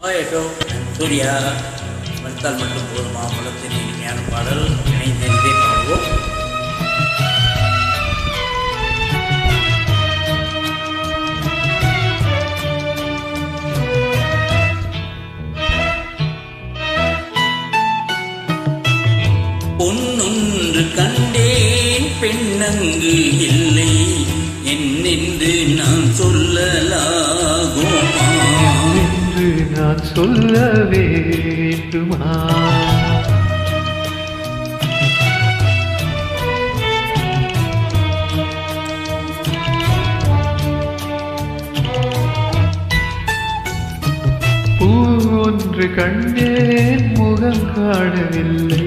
சூர்யா வந்தால் மட்டும் போதுமா பலத்தின் இனிமையான பாடல் இணைந்து பாடுவோம். பொன்னொன்று கண்டேன் பெண்ணங்கு இல்லை என்னென்று நான் சொல்லலாகுமா என்று நான் சொல்ல வேண்டுமா? பூ ஒன்று கண்டேன் முகம் காணவில்லை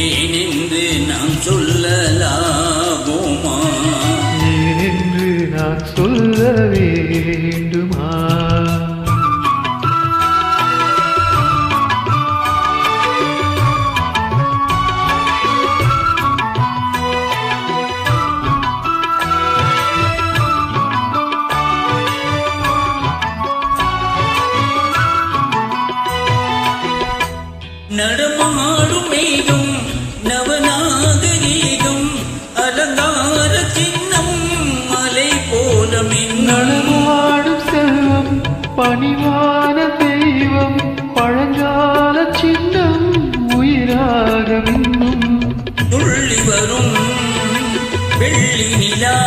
ஏனென்று நான் சொல்லலாகுமா ஏனென்று நான் சொல்ல வேண்டுமா? நடமாடும் மேகம் நவநாகரீகம் அலங்கார சின்னம் மலை போல நடமாடும் செல்வம் பணிவான தெய்வம் பழங்கால சின்னம் உயிராக மின்னும் துள்ளி வரும் வெள்ளி நிலா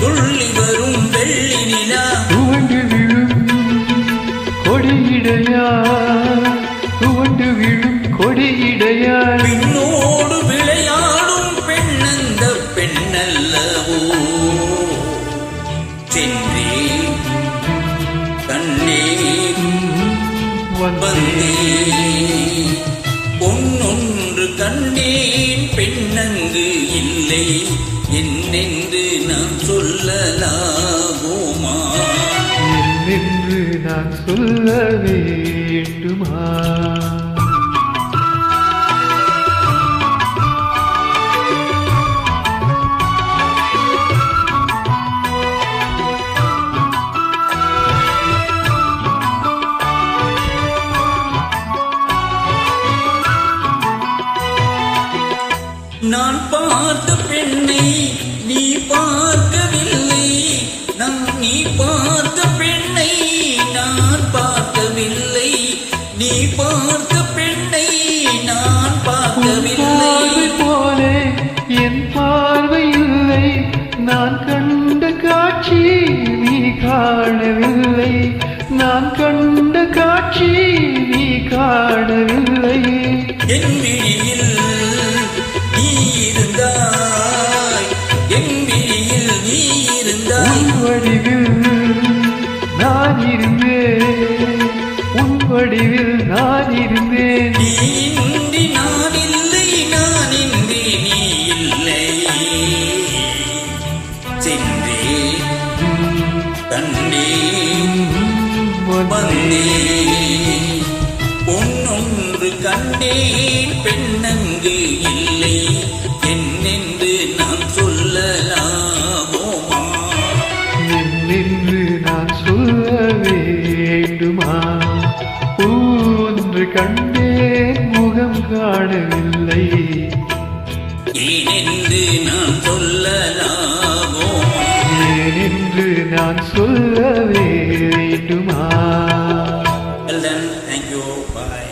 துள்ளி வரும் வெள்ளி நிலா துவண்டு விழும் கொடியிடையா துவண்டு விழும் கொடியிடையா பின்னோடு விளையாடும் பெண்ணந்த பெண்ணல்லவோ சென்றே கண்ணே வந்தே பொன்னொன்று கண்டேன் பெண்ணங்கு இல்லை என்னென்று நான் சொல்லலாகுமா என்று நான் சொல்ல வேண்டுமா? நான் பார்த்த பெண்ணை நீ பார்க்கவில்லை நீ பார்த்த பெண்ணை நான் பார்க்கவில்லை நீ பார்த்த பெண்ணை நான் பார்க்கவில்லை போலே என் பார்வை இல்லை நான் கண்ட காட்சி நீ காணவில்லை நான் கண்ட காட்சி நீ காணவில்லை என் விழியில் நீ இருந்தாய் என் விழியில் நீ இருந்தாய் உன் வடிவில் நான் இருந்தேன் உன் வடிவில் நான் இருந்தேன் நீ இன்றி நான் இல்லை நான் இன்றி நீ இல்லை சென்றே கண்டே வந்தே பொன்னொன்று கண்டேன் பெண்ணங்கு இல்லை என்னென்று நான் சொல்லலாகுமா என்னென்று நான் சொல்ல வேண்டுமா? பூன்று கண்டேன் முகம் காணவில்லை ஏனென்று நான் சொல்லலாகுமா ஏனென்று நான் சொல்ல வேண்டுமா? Well then, thank you, bye.